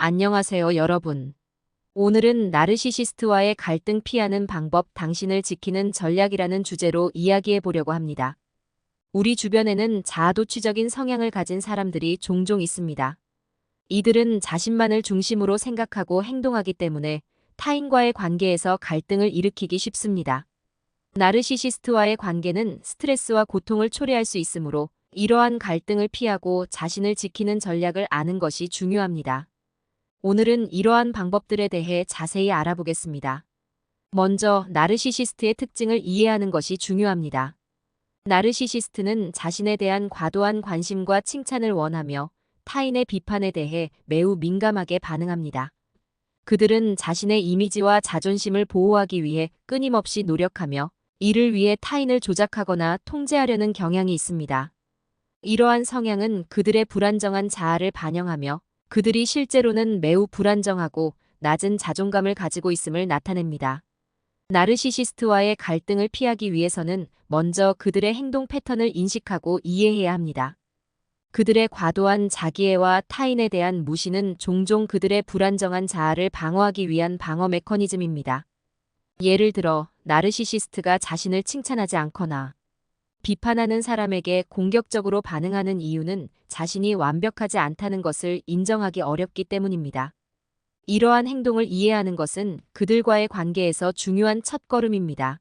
안녕하세요, 여러분. 오늘은 나르시시스트와의 갈등 피하는 방법, 당신을 지키는 전략이라는 주제로 이야기해 보려고 합니다. 우리 주변에는 자아도취적인 성향을 가진 사람들이 종종 있습니다. 이들은 자신만을 중심으로 생각하고 행동하기 때문에 타인과의 관계에서 갈등을 일으키기 쉽습니다. 나르시시스트와의 관계는 스트레스와 고통을 초래할 수 있으므로 이러한 갈등을 피하고 자신을 지키는 전략을 아는 것이 중요합니다. 오늘은 이러한 방법들에 대해 자세히 알아보겠습니다. 먼저 나르시시스트의 특징을 이해하는 것이 중요합니다. 나르시시스트는 자신에 대한 과도한 관심과 칭찬을 원하며 타인의 비판에 대해 매우 민감하게 반응합니다. 그들은 자신의 이미지와 자존심을 보호하기 위해 끊임없이 노력하며 이를 위해 타인을 조작하거나 통제하려는 경향이 있습니다. 이러한 성향은 그들의 불안정한 자아를 반영하며 그들이 실제로는 매우 불안정하고 낮은 자존감을 가지고 있음을 나타냅니다. 나르시시스트와의 갈등을 피하기 위해서는 먼저 그들의 행동 패턴을 인식하고 이해해야 합니다. 그들의 과도한 자기애와 타인에 대한 무시는 종종 그들의 불안정한 자아를 방어하기 위한 방어 메커니즘입니다. 예를 들어, 나르시시스트가 자신을 칭찬하지 않거나 비판하는 사람에게 공격적으로 반응하는 이유는 자신이 완벽하지 않다는 것을 인정하기 어렵기 때문입니다. 이러한 행동을 이해하는 것은 그들과의 관계에서 중요한 첫걸음입니다.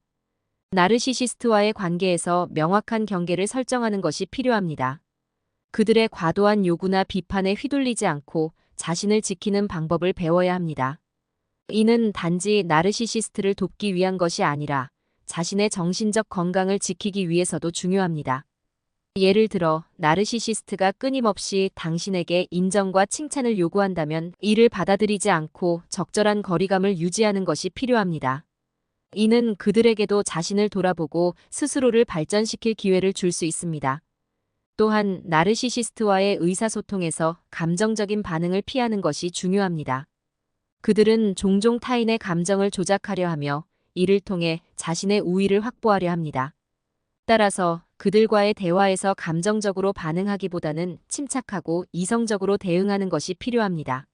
나르시시스트와의 관계에서 명확한 경계를 설정하는 것이 필요합니다. 그들의 과도한 요구나 비판에 휘둘리지 않고 자신을 지키는 방법을 배워야 합니다. 이는 단지 나르시시스트를 돕기 위한 것이 아니라 자신의 정신적 건강을 지키기 위해서도 중요합니다. 예를 들어, 나르시시스트가 끊임없이 당신에게 인정과 칭찬을 요구한다면 이를 받아들이지 않고 적절한 거리감을 유지하는 것이 필요합니다. 이는 그들에게도 자신을 돌아보고 스스로를 발전시킬 기회를 줄 수 있습니다. 또한 나르시시스트와의 의사소통에서 감정적인 반응을 피하는 것이 중요합니다. 그들은 종종 타인의 감정을 조작하려 하며 이를 통해 자신의 우위를 확보하려 합니다. 따라서 그들과의 대화에서 감정적으로 반응하기보다는 침착하고 이성적으로 대응하는 것이 필요합니다.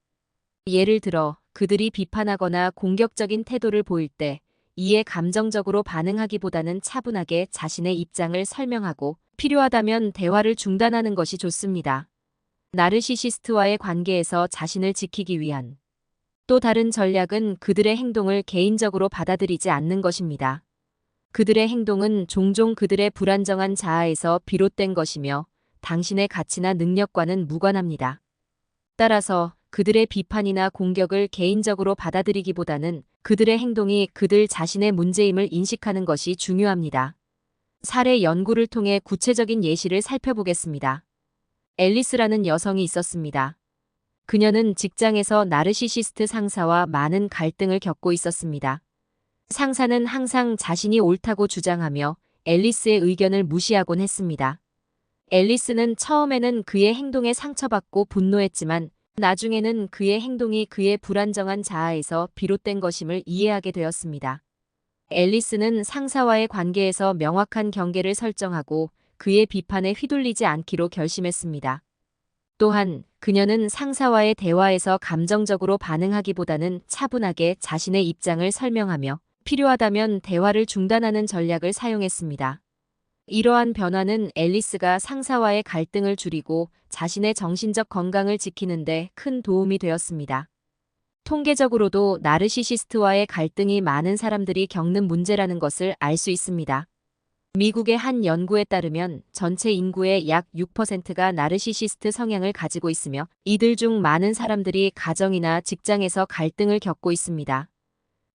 예를 들어, 그들이 비판하거나 공격적인 태도를 보일 때 이에 감정적으로 반응하기보다는 차분하게 자신의 입장을 설명하고 필요하다면 대화를 중단하는 것이 좋습니다. 나르시시스트와의 관계에서 자신을 지키기 위한 또 다른 전략은 그들의 행동을 개인적으로 받아들이지 않는 것입니다. 그들의 행동은 종종 그들의 불안정한 자아에서 비롯된 것이며 당신의 가치나 능력과는 무관합니다. 따라서 그들의 비판이나 공격을 개인적으로 받아들이기보다는 그들의 행동이 그들 자신의 문제임을 인식하는 것이 중요합니다. 사례 연구를 통해 구체적인 예시를 살펴보겠습니다. 앨리스라는 여성이 있었습니다. 그녀는 직장에서 나르시시스트 상사와 많은 갈등을 겪고 있었습니다. 상사는 항상 자신이 옳다고 주장하며 앨리스의 의견을 무시하곤 했습니다. 앨리스는 처음에는 그의 행동에 상처받고 분노했지만 나중에는 그의 행동이 그의 불안정한 자아에서 비롯된 것임을 이해하게 되었습니다. 앨리스는 상사와의 관계에서 명확한 경계를 설정하고 그의 비판에 휘둘리지 않기로 결심했습니다. 또한 그녀는 상사와의 대화에서 감정적으로 반응하기보다는 차분하게 자신의 입장을 설명하며 필요하다면 대화를 중단하는 전략을 사용했습니다. 이러한 변화는 앨리스가 상사와의 갈등을 줄이고 자신의 정신적 건강을 지키는 데 큰 도움이 되었습니다. 통계적으로도 나르시시스트와의 갈등이 많은 사람들이 겪는 문제라는 것을 알 수 있습니다. 미국의 한 연구에 따르면 전체 인구의 약 6%가 나르시시스트 성향을 가지고 있으며 이들 중 많은 사람들이 가정이나 직장에서 갈등을 겪고 있습니다.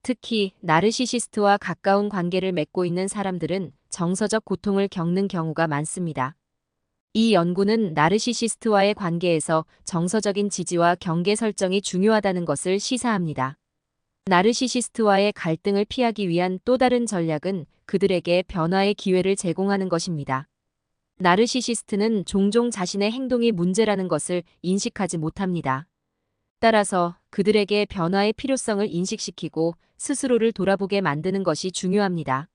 특히 나르시시스트와 가까운 관계를 맺고 있는 사람들은 정서적 고통을 겪는 경우가 많습니다. 이 연구는 나르시시스트와의 관계에서 정서적인 지지와 경계 설정이 중요하다는 것을 시사합니다. 나르시시스트와의 갈등을 피하기 위한 또 다른 전략은 그들에게 변화의 기회를 제공하는 것입니다. 나르시시스트는 종종 자신의 행동이 문제라는 것을 인식하지 못합니다. 따라서 그들에게 변화의 필요성을 인식시키고 스스로를 돌아보게 만드는 것이 중요합니다.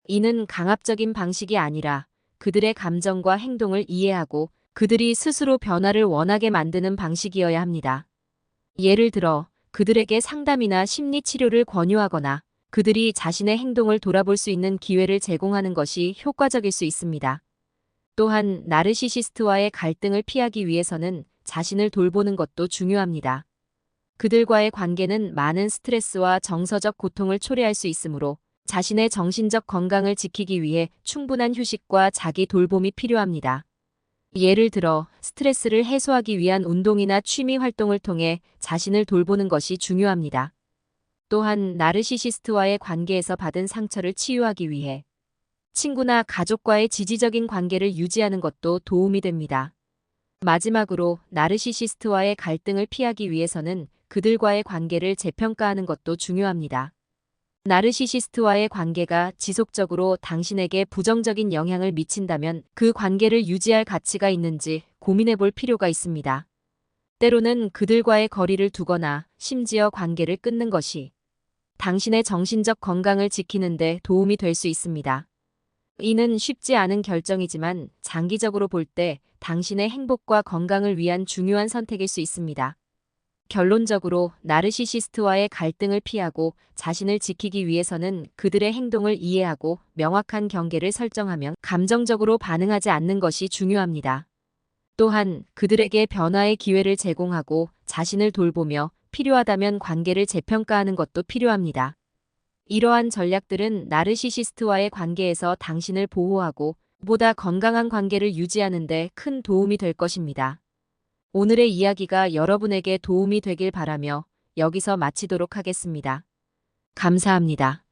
이는 강압적인 방식이 아니라 그들의 감정과 행동을 이해하고 그들이 스스로 변화를 원하게 만드는 방식이어야 합니다. 예를 들어 그들에게 상담이나 심리 치료를 권유하거나 그들이 자신의 행동을 돌아볼 수 있는 기회를 제공하는 것이 효과적일 수 있습니다. 또한 나르시시스트와의 갈등을 피하기 위해서는 자신을 돌보는 것도 중요합니다. 그들과의 관계는 많은 스트레스와 정서적 고통을 초래할 수 있으므로 자신의 정신적 건강을 지키기 위해 충분한 휴식과 자기 돌봄이 필요합니다. 예를 들어 스트레스를 해소하기 위한 운동이나 취미 활동을 통해 자신을 돌보는 것이 중요합니다. 또한 나르시시스트와의 관계에서 받은 상처를 치유하기 위해 친구나 가족과의 지지적인 관계를 유지하는 것도 도움이 됩니다. 마지막으로 나르시시스트와의 갈등을 피하기 위해서는 그들과의 관계를 재평가하는 것도 중요합니다. 나르시시스트와의 관계가 지속적으로 당신에게 부정적인 영향을 미친다면 그 관계를 유지할 가치가 있는지 고민해 볼 필요가 있습니다. 때로는 그들과의 거리를 두거나 심지어 관계를 끊는 것이 당신의 정신적 건강을 지키는 데 도움이 될 수 있습니다. 이는 쉽지 않은 결정이지만 장기적으로 볼 때 당신의 행복과 건강을 위한 중요한 선택일 수 있습니다. 결론적으로 나르시시스트와의 갈등을 피하고 자신을 지키기 위해서는 그들의 행동을 이해하고 명확한 경계를 설정하며 감정적으로 반응하지 않는 것이 중요합니다. 또한 그들에게 변화의 기회를 제공하고 자신을 돌보며 필요하다면 관계를 재평가하는 것도 필요합니다. 이러한 전략들은 나르시시스트와의 관계에서 당신을 보호하고 보다 건강한 관계를 유지하는 데 큰 도움이 될 것입니다. 오늘의 이야기가 여러분에게 도움이 되길 바라며 여기서 마치도록 하겠습니다. 감사합니다.